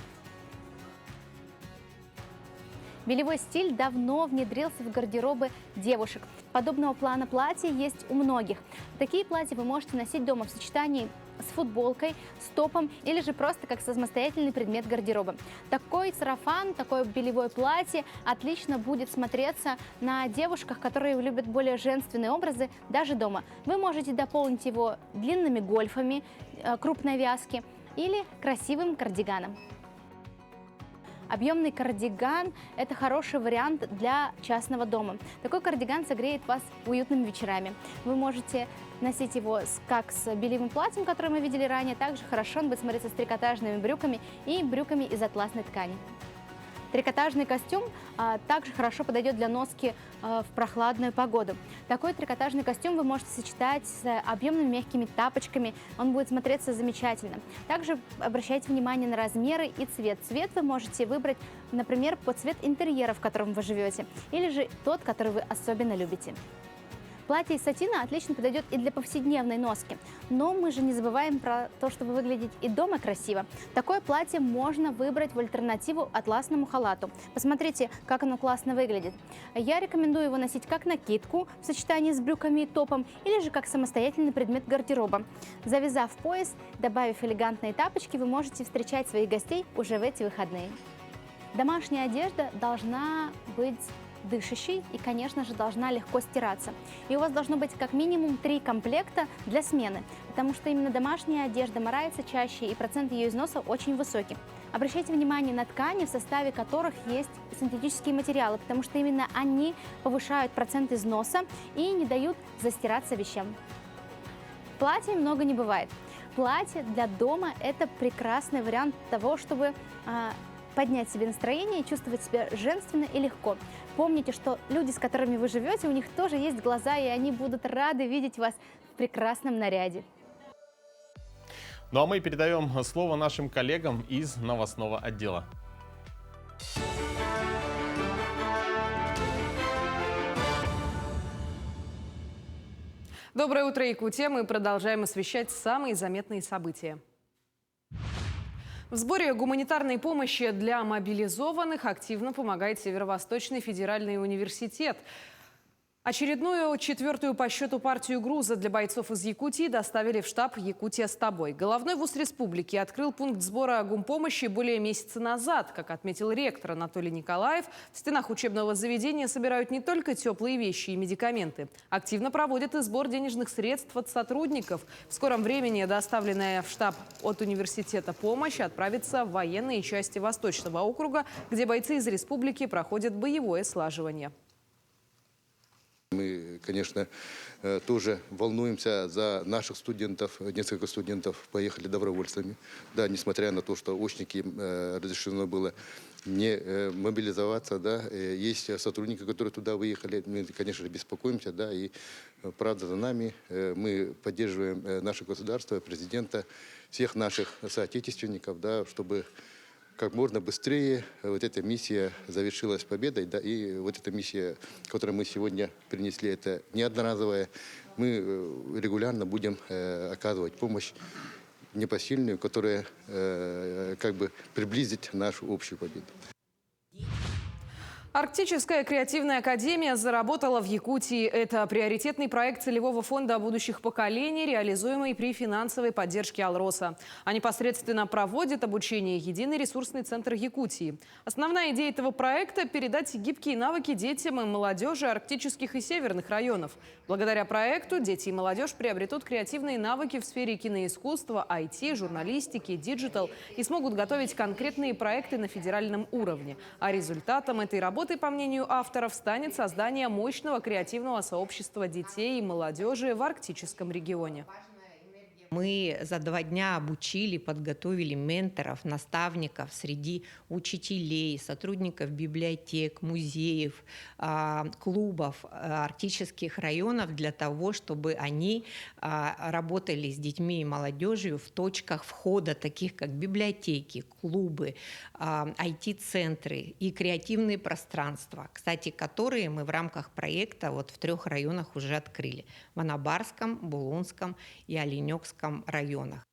Белевой стиль давно внедрился в гардеробы девушек. Подобного плана платья есть у многих. Такие платья вы можете носить дома в сочетании с футболкой, с топом или же просто как самостоятельный предмет гардероба. Такой сарафан, такое белевое платье отлично будет смотреться на девушках, которые любят более женственные образы, даже дома. Вы можете дополнить его длинными гольфами крупной вязки или красивым кардиганом. Объемный кардиган – это хороший вариант для частного дома. Такой кардиган согреет вас уютными вечерами. Вы можете носить его как с белевым платьем, которое мы видели ранее, также хорошо он будет смотреться с трикотажными брюками и брюками из атласной ткани. Трикотажный костюм также хорошо подойдет для носки в прохладную погоду. Такой трикотажный костюм вы можете сочетать с объемными мягкими тапочками, он будет смотреться замечательно. Также обращайте внимание на размеры и цвет. Цвет вы можете выбрать, например, под цвет интерьера, в котором вы живете, или же тот, который вы особенно любите. Платье из сатина отлично подойдет и для повседневной носки, но мы же не забываем про то, чтобы выглядеть и дома красиво. Такое платье можно выбрать в альтернативу атласному халату. Посмотрите, как оно классно выглядит. Я рекомендую его носить как накидку в сочетании с брюками и топом, или же как самостоятельный предмет гардероба. Завязав пояс, добавив элегантные тапочки, вы можете встречать своих гостей уже в эти выходные. Домашняя одежда должна быть дышащей и, конечно же, должна легко стираться. И у вас должно быть как минимум 3 комплекта для смены, потому что именно домашняя одежда морается чаще и процент ее износа очень высокий. Обращайте внимание на ткани, в составе которых есть синтетические материалы, потому что именно они повышают процент износа и не дают застираться вещам. Платья много не бывает. Платье для дома – это прекрасный вариант того, чтобы поднять себе настроение и чувствовать себя женственно и легко. Помните, что люди, с которыми вы живете, у них тоже есть глаза, и они будут рады видеть вас в прекрасном наряде. Ну а мы передаем слово нашим коллегам из новостного отдела. Доброе утро, Якутия. Мы продолжаем освещать самые заметные события. В сборе гуманитарной помощи для мобилизованных активно помогает Северо-Восточный федеральный университет. Очередную 4-ю по счету партию груза для бойцов из Якутии доставили в штаб «Якутия с тобой». Головной вуз республики открыл пункт сбора гумпомощи более месяца назад. Как отметил ректор Анатолий Николаев, в стенах учебного заведения собирают не только теплые вещи и медикаменты. Активно проводят и сбор денежных средств от сотрудников. В скором времени доставленная в штаб от университета помощь отправится в военные части Восточного округа, где бойцы из республики проходят боевое слаживание. Мы, конечно, тоже волнуемся за наших студентов. Несколько студентов поехали добровольцами. Да, несмотря на то, что очники разрешено было не мобилизоваться, да, есть сотрудники, которые туда выехали. Мы, конечно же, беспокоимся, да, и правда за нами. Мы поддерживаем наше государство, президента, всех наших соотечественников, да, чтобы как можно быстрее вот эта миссия завершилась победой, да, и вот эта миссия, которую мы сегодня принесли, это не одноразовая. Мы регулярно будем оказывать помощь непосильную, которая как бы приблизит нашу общую победу. Арктическая креативная академия заработала в Якутии. Это приоритетный проект целевого фонда будущих поколений, реализуемый при финансовой поддержке Алроса. А непосредственно проводит обучение единый ресурсный центр Якутии. Основная идея этого проекта – передать гибкие навыки детям и молодежи арктических и северных районов. Благодаря проекту дети и молодежь приобретут креативные навыки в сфере киноискусства, IT, журналистики, диджитал и смогут готовить конкретные проекты на федеральном уровне. А результатом этой работы, по мнению авторов, станет создание мощного креативного сообщества детей и молодежи в арктическом регионе. Мы за 2 дня обучили, подготовили менторов, наставников среди учителей, сотрудников библиотек, музеев, клубов арктических районов для того, чтобы они работали с детьми и молодежью в точках входа, таких как библиотеки, клубы, IT-центры и креативные пространства, кстати, которые мы в рамках проекта вот в 3 районах уже открыли: в Анабарском, Булунском и Оленёкском районах.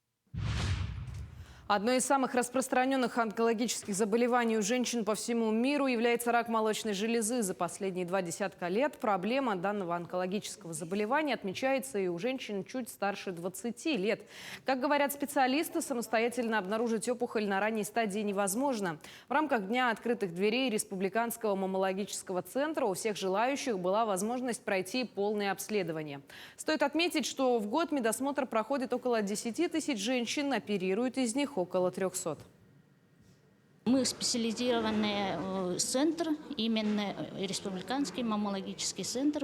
Одной из самых распространенных онкологических заболеваний у женщин по всему миру является рак молочной железы. За последние 20 лет проблема данного онкологического заболевания отмечается и у женщин чуть старше 20 лет. Как говорят специалисты, самостоятельно обнаружить опухоль на ранней стадии невозможно. В рамках Дня открытых дверей Республиканского маммологического центра у всех желающих была возможность пройти полное обследование. Стоит отметить, что в год медосмотр проходит около 10 тысяч женщин, оперируют из них около 300. Мы специализированный центр, именно Республиканский маммологический центр.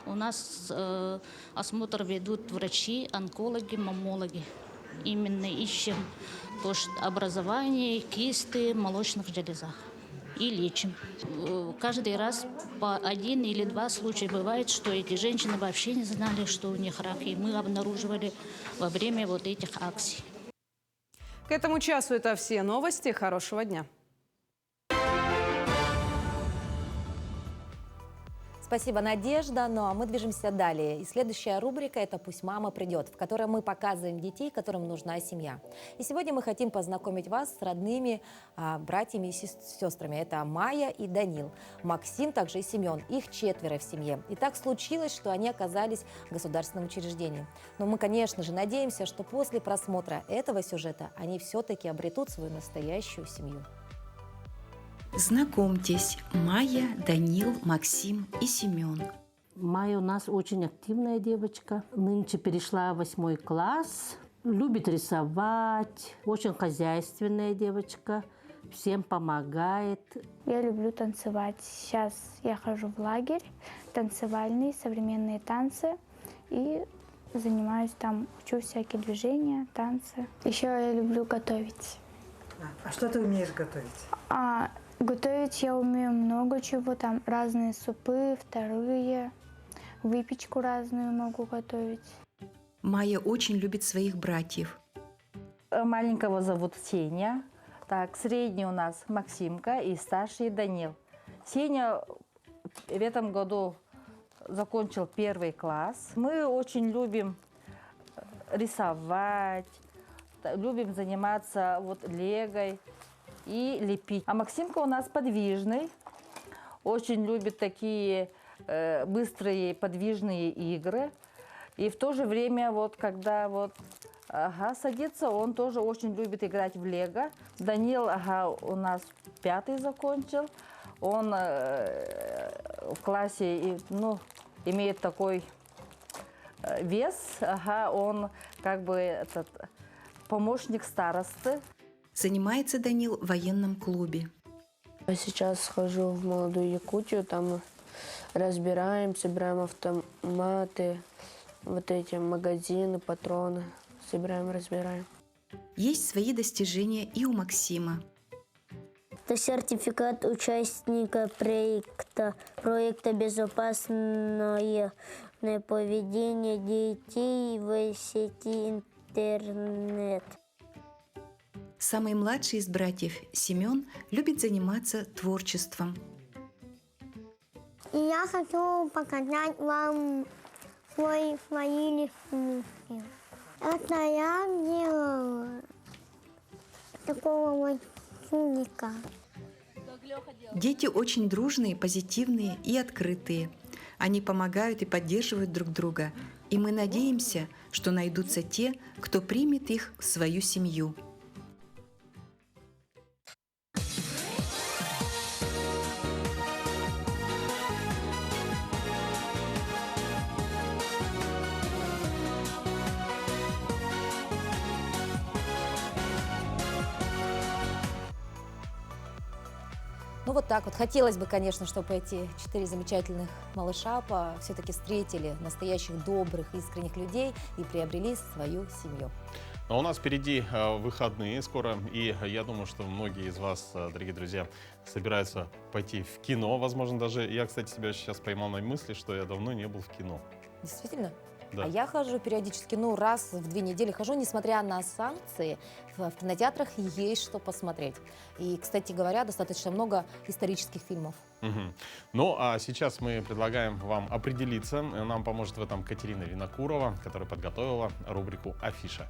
У нас осмотр ведут врачи, онкологи, маммологи. Именно ищем образование, кисты в молочных железах и лечим. Каждый раз по 1 или 2 случая бывает, что эти женщины вообще не знали, что у них рак, и мы обнаруживали во время вот этих акций. К этому часу это все новости. Хорошего дня. Спасибо, Надежда. Ну а мы движемся далее. И следующая рубрика – это «Пусть мама придет», в которой мы показываем детей, которым нужна семья. И сегодня мы хотим познакомить вас с родными братьями и сестрами. Это Майя и Данил, Максим, также и Семен. Их 4 в семье. И так случилось, что они оказались в государственном учреждении. Но мы, конечно же, надеемся, что после просмотра этого сюжета они все-таки обретут свою настоящую семью. Знакомьтесь, Майя, Данил, Максим и Семен. Майя у нас очень активная девочка. Нынче перешла в 8 класс. Любит рисовать. Очень хозяйственная девочка. Всем помогает. Я люблю танцевать. Сейчас я хожу в лагерь. Танцевальные, современные танцы. И занимаюсь там, учу всякие движения, танцы. Еще я люблю готовить. А что ты умеешь готовить? Готовить я умею много чего, там разные супы, вторые, выпечку разную могу готовить. Майя очень любит своих братьев. Маленького зовут Сеня, так, средний у нас Максимка и старший Данил. Сеня в этом году закончил 1 класс. Мы очень любим рисовать, любим заниматься легой и лепить. А Максимка у нас подвижный, очень любит такие быстрые подвижные игры. И в то же время, когда садится, он тоже очень любит играть в лего. Данил у нас 5 закончил. Он в классе имеет такой вес. Он помощник старосты. Занимается Данил в военном клубе. Сейчас хожу в Молодую Якутию, там разбираем, собираем автоматы, эти магазины, патроны, собираем, разбираем. Есть свои достижения и у Максима. Это сертификат участника проекта «Безопасное поведение детей в сети интернет». Самый младший из братьев, Семен, любит заниматься творчеством. Я хочу показать вам свои рисунки. Это я делала такого чудика. Дети очень дружные, позитивные и открытые. Они помогают и поддерживают друг друга. И мы надеемся, что найдутся те, кто примет их в свою семью. Ну вот так вот. Хотелось бы, конечно, чтобы эти 4 замечательных малыша все-таки встретили настоящих добрых, искренних людей и приобрели свою семью. Но у нас впереди выходные скоро, и я думаю, что многие из вас, дорогие друзья, собираются пойти в кино. Возможно, даже я, кстати, себя сейчас поймал на мысли, что я давно не был в кино. Действительно? Да. А я хожу периодически, раз в 2 недели хожу, несмотря на санкции, в кинотеатрах есть что посмотреть. И, кстати говоря, достаточно много исторических фильмов. Угу. Ну, а сейчас мы предлагаем вам определиться. Нам поможет в этом Катерина Винокурова, которая подготовила рубрику «Афиша».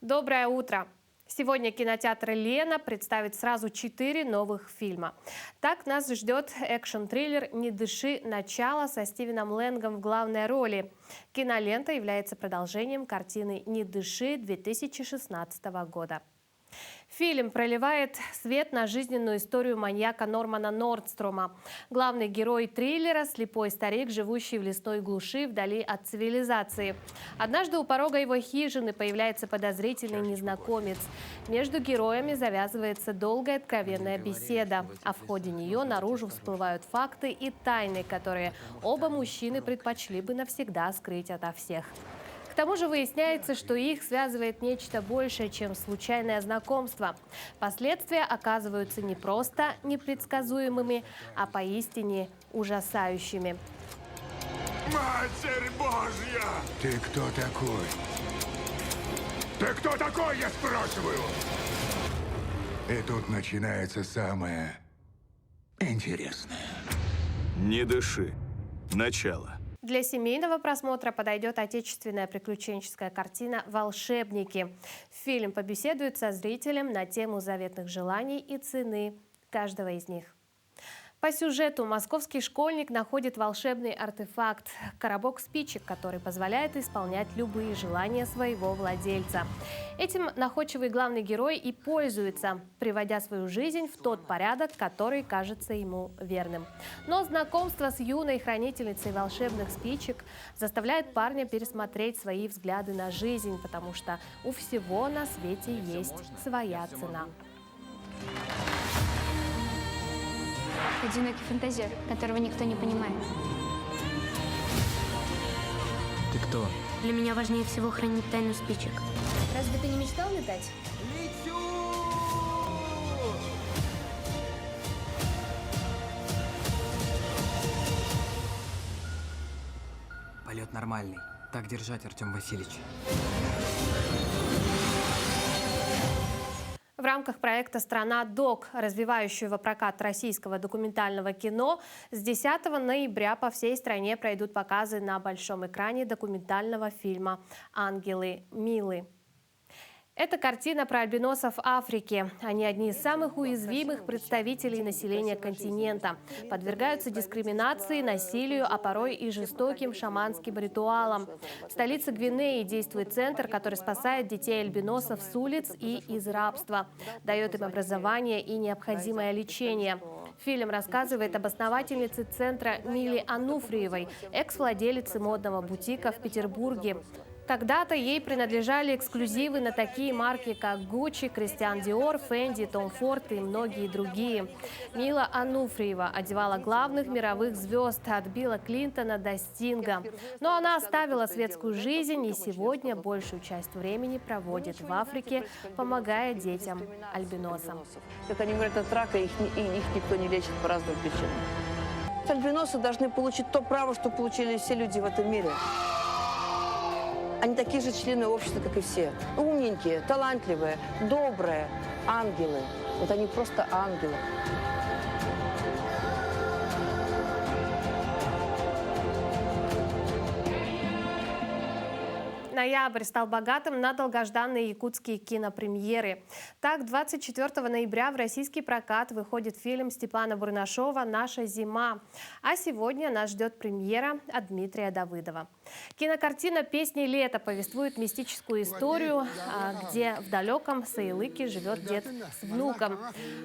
Доброе утро! Сегодня кинотеатр «Лена» представит сразу 4 новых фильма. Так нас ждет экшн-триллер «Не дыши. Начало» со Стивеном Лэнгом в главной роли. Кинолента является продолжением картины «Не дыши» 2016 года. Фильм проливает свет на жизненную историю маньяка Нормана Нордстрома. Главный герой триллера – слепой старик, живущий в лесной глуши вдали от цивилизации. Однажды у порога его хижины появляется подозрительный незнакомец. Между героями завязывается долгая откровенная беседа, а в ходе нее наружу всплывают факты и тайны, которые оба мужчины предпочли бы навсегда скрыть ото всех. К тому же выясняется, что их связывает нечто большее, чем случайное знакомство. Последствия оказываются не просто непредсказуемыми, а поистине ужасающими. Матерь Божья! Ты кто такой? Ты кто такой, я спрашиваю? И тут начинается самое интересное. Не дыши. Начало. Для семейного просмотра подойдет отечественная приключенческая картина «Волшебники». Фильм побеседует со зрителем на тему заветных желаний и цены каждого из них. По сюжету московский школьник находит волшебный артефакт – коробок спичек, который позволяет исполнять любые желания своего владельца. Этим находчивый главный герой и пользуется, приводя свою жизнь в тот порядок, который кажется ему верным. Но знакомство с юной хранительницей волшебных спичек заставляет парня пересмотреть свои взгляды на жизнь, потому что у всего на свете есть своя цена. Одинокий фантазер, которого никто не понимает. Ты кто? Для меня важнее всего хранить тайну спичек. Разве ты не мечтал летать? Лечу! Полет нормальный. Так держать, Артем Васильевич. В рамках проекта «Страна ДОК», развивающего прокат российского документального кино, с 10 ноября по всей стране пройдут показы на большом экране документального фильма «Ангелы Милы». Это картина про альбиносов Африки. Они одни из самых уязвимых представителей населения континента. Подвергаются дискриминации, насилию, а порой и жестоким шаманским ритуалам. В столице Гвинеи действует центр, который спасает детей альбиносов с улиц и из рабства, дает им образование и необходимое лечение. Фильм рассказывает об основательнице центра Миле Ануфриевой, экс-владелице модного бутика в Петербурге. Когда-то ей принадлежали эксклюзивы на такие марки, как Gucci, Christian Dior, Fendi, Tom Ford и многие другие. Мила Ануфриева одевала главных мировых звезд от Билла Клинтона до Стинга. Но она оставила светскую жизнь и сегодня большую часть времени проводит в Африке, помогая детям-альбиносам. Как они говорят, от рака их никто не лечит по разным причинам. Альбиносы должны получить то право, что получили все люди в этом мире. Они такие же члены общества, как и все. Умненькие, талантливые, добрые, ангелы. Вот они просто ангелы. Ноябрь стал богатым на долгожданные якутские кинопремьеры. Так, 24 ноября в российский прокат выходит фильм Степана Бурнашова «Наша зима». А сегодня нас ждет премьера от Дмитрия Давыдова. Кинокартина «Песни лета» повествует мистическую историю, где в далеком Саилыке живет дед с внуком.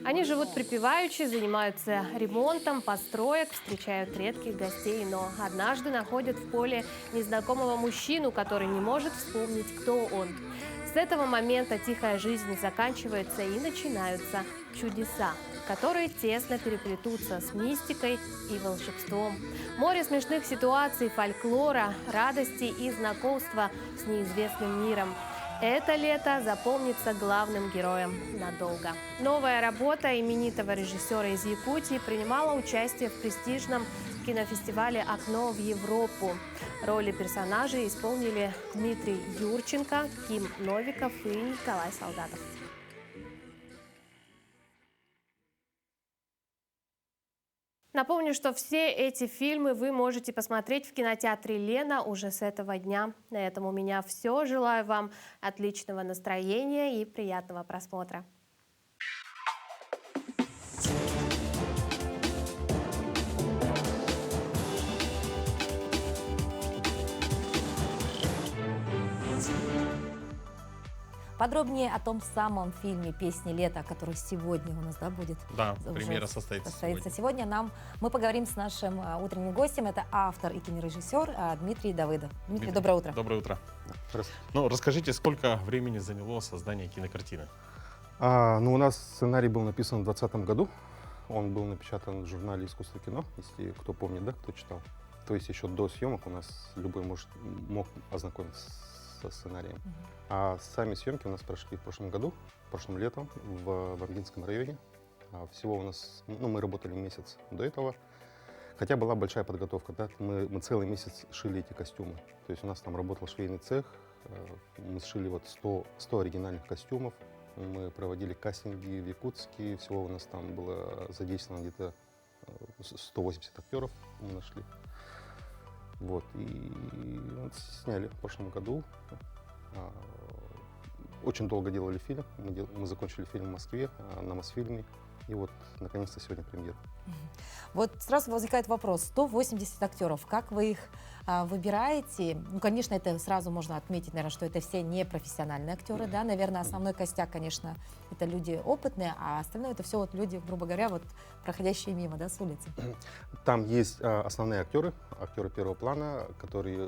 Они живут припеваючи, занимаются ремонтом построек, встречают редких гостей, но однажды находят в поле незнакомого мужчину, который не может вспомнить, кто он. С этого момента тихая жизнь заканчивается и начинаются чудеса, которые тесно переплетутся с мистикой и волшебством. Море смешных ситуаций, фольклора, радости и знакомства с неизвестным миром. Это лето запомнится главным героем надолго. Новая работа именитого режиссера из Якутии принимала участие в престижном кинофестивале «Окно в Европу». Роли персонажей исполнили Дмитрий Юрченко, Ким Новиков и Николай Солдатов. Напомню, что все эти фильмы вы можете посмотреть в кинотеатре «Лена» уже с этого дня. На этом у меня все. Желаю вам отличного настроения и приятного просмотра. Подробнее о том самом фильме «Песни лета», который сегодня у нас будет. Да, уже премьера состоится сегодня. Мы поговорим с нашим утренним гостем. Это автор и кинорежиссер Дмитрий Давыдов. Дмитрий, доброе утро. Доброе утро. Ну, расскажите, сколько времени заняло создание кинокартины? У нас сценарий был написан в 2020 году. Он был напечатан в журнале «Искусство кино», если кто помнит, да, кто читал. То есть еще до съемок у нас любой мог ознакомиться со сценарием. А сами съемки у нас прошли в прошлым летом в Амгинском районе. Всего у нас, мы работали месяц до этого, хотя была большая подготовка, да, мы целый месяц шили эти костюмы. То есть у нас там работал швейный цех, мы сшили вот 100 оригинальных костюмов, мы проводили кастинги в Якутске, всего у нас там было задействовано где-то 180 актеров мы нашли. Вот, и сняли в прошлом году. Очень долго делали фильм. Мы закончили фильм в Москве, на Мосфильме. И вот, наконец-то, сегодня премьера. Вот сразу возникает вопрос. 180 актеров. Как вы их выбираете? Ну, конечно, это сразу можно отметить, наверное, что это все непрофессиональные актеры, да? Наверное, основной костяк, конечно, это люди опытные, а остальное это все вот люди, грубо говоря, вот проходящие мимо, да, с улицы. Там есть основные актеры первого плана, которые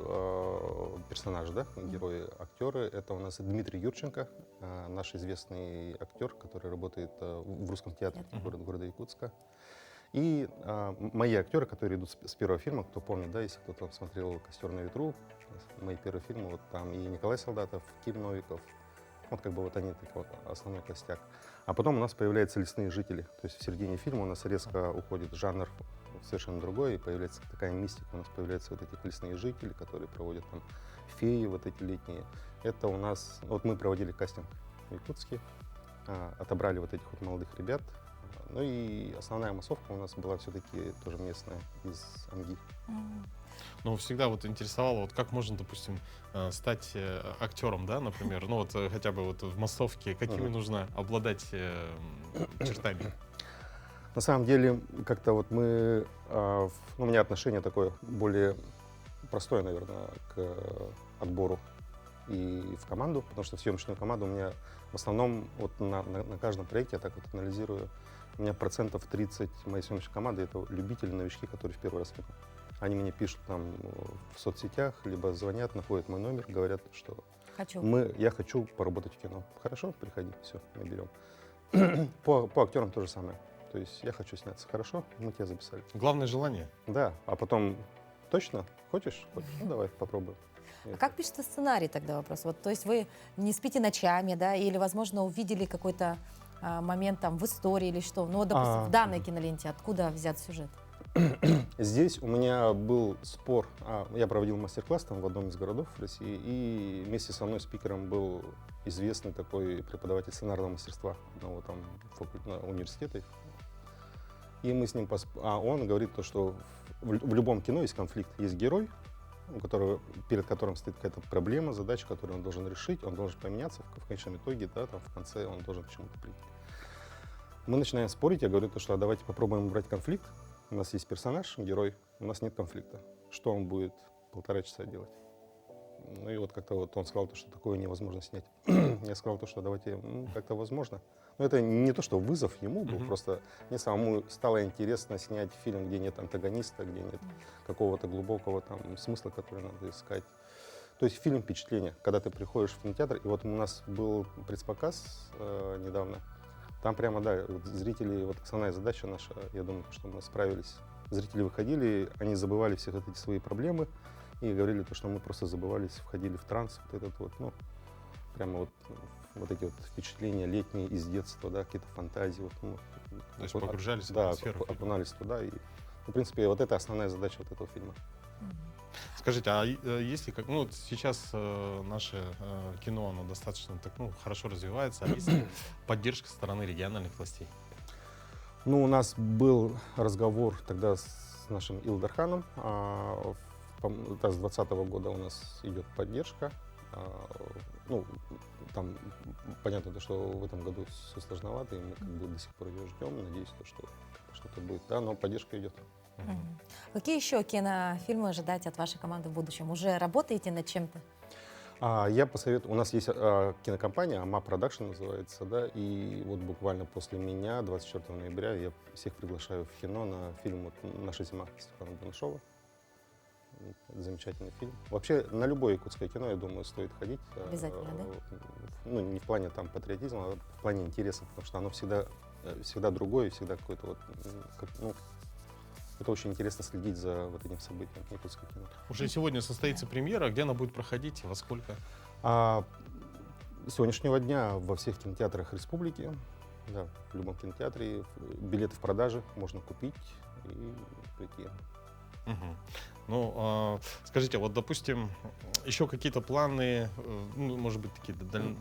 персонажи, да, герои, актеры. Это у нас Дмитрий Юрченко, наш известный актер, который работает в Русском театре города Якутска. И мои актеры, которые идут с первого фильма, кто помнит, да, если кто-то смотрел «Костер на ветру», мои первые фильмы, вот там и Николай Солдатов, Ким Новиков, вот как бы вот они такой вот основной костяк. А потом у нас появляются лесные жители, то есть в середине фильма у нас резко уходит жанр совершенно другой, и появляется такая мистика, у нас появляются вот эти лесные жители, которые проводят там феи вот эти летние. Это у нас, вот мы проводили кастинг в Якутске, отобрали вот этих вот молодых ребят. Ну и основная массовка у нас была все-таки тоже местная, из Амги. Ну, всегда вот интересовало, вот как можно, допустим, стать актером, да, например, ну вот хотя бы вот в массовке, какими нужно обладать чертами? На самом деле, как-то вот у меня отношение такое более простое, наверное, к отбору и в команду, потому что в съемочную команду у меня в основном вот на каждом проекте, я так вот анализирую, у меня 30% моей съемочной команды — это любители, новички, которые в первый раз кино. Они мне пишут там в соцсетях, либо звонят, находят мой номер, говорят, что я хочу поработать в кино. Хорошо, приходи, все, мы берем. По актерам то же самое. То есть я хочу сняться. Хорошо, мы тебя записали. Главное желание. Да, а потом точно хочешь? Ну давай попробуем. А как пишется сценарий тогда вопрос? Вот, то есть вы не спите ночами, да, или, возможно, увидели какой-то момент там в истории или что? Ну, допустим, в данной киноленте откуда взят сюжет? Здесь у меня был спор. Я проводил мастер-класс там в одном из городов России, и вместе со мной спикером был известный такой преподаватель сценарного мастерства одного там университета. И мы с ним он говорит то, что в любом кино есть конфликт, есть герой, перед которым стоит какая-то проблема, задача, которую он должен решить, он должен поменяться в конечном итоге, да, там в конце он должен к чему-то прийти. Мы начинаем спорить, я говорю то, что давайте попробуем убрать конфликт. У нас есть персонаж, герой, у нас нет конфликта. Что он будет 1,5 часа делать? Ну и вот как-то вот он сказал, что такое невозможно снять. Я сказал, что давайте как-то возможно. Но это не то, что вызов ему был, просто мне самому стало интересно снять фильм, где нет антагониста, где нет какого-то глубокого там смысла, который надо искать. То есть фильм впечатление, когда ты приходишь в кинотеатр, и вот у нас был пресс-показ недавно, там прямо, да, вот зрители, вот основная задача наша, я думаю, что мы справились. Зрители выходили, они забывали все вот эти свои проблемы и говорили то, что мы просто забывались, входили в транс, вот этот вот, ну, прямо вот эти вот впечатления летние из детства, да, какие-то фантазии. Вот, ну, то есть погружались в атмосферу. Да, окунались туда. И, в принципе, вот это основная задача вот этого фильма. Скажите, а если как, ну, сейчас наше кино, оно достаточно так, ну, хорошо развивается, а есть ли поддержка со стороны региональных властей? Ну, у нас был разговор тогда с нашим Илдарханом. С 2020 года у нас идет поддержка. Ну, там понятно, что в этом году все сложновато, и мы как бы до сих пор ее ждем. Надеюсь, что что-то будет. Да, но поддержка идет. Какие еще кинофильмы ожидать от вашей команды в будущем? Уже работаете над чем-то? Я посоветую, у нас есть кинокомпания, АМА Продакшн называется, да, и вот буквально после меня, 24 ноября, я всех приглашаю в кино на фильм вот «Наша зима» Степана Бурнашова. Это замечательный фильм. Вообще на любое якутское кино, я думаю, стоит ходить. Обязательно, да? Ну, не в плане там патриотизма, а в плане интереса, потому что оно всегда другое, всегда какое-то вот, ну, это очень интересно следить за вот этим событием якутского кино. Уже сегодня состоится премьера. Где она будет проходить? Во сколько? С сегодняшнего дня во всех кинотеатрах республики, да, в любом кинотеатре, билеты в продаже можно купить и прийти. Ну, скажите, вот, допустим, еще какие-то планы, ну, может быть, такие,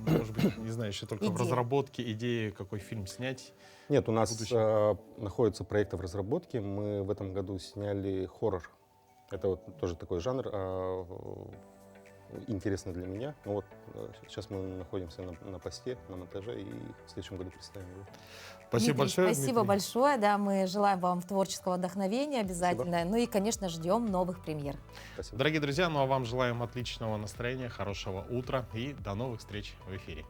может быть, не знаю, еще только в разработке, идеи, какой фильм снять? Нет, у нас находятся проекты в разработке. Мы в этом году сняли хоррор. Это вот тоже такой жанр, интересный для меня. Но вот сейчас мы находимся на посте, на монтаже, и в следующем году представим его. Спасибо большое. Спасибо большое. Да, мы желаем вам творческого вдохновения обязательно. Спасибо. Ну и, конечно, ждем новых премьер. Спасибо. Дорогие друзья, ну а вам желаем отличного настроения, хорошего утра и до новых встреч в эфире.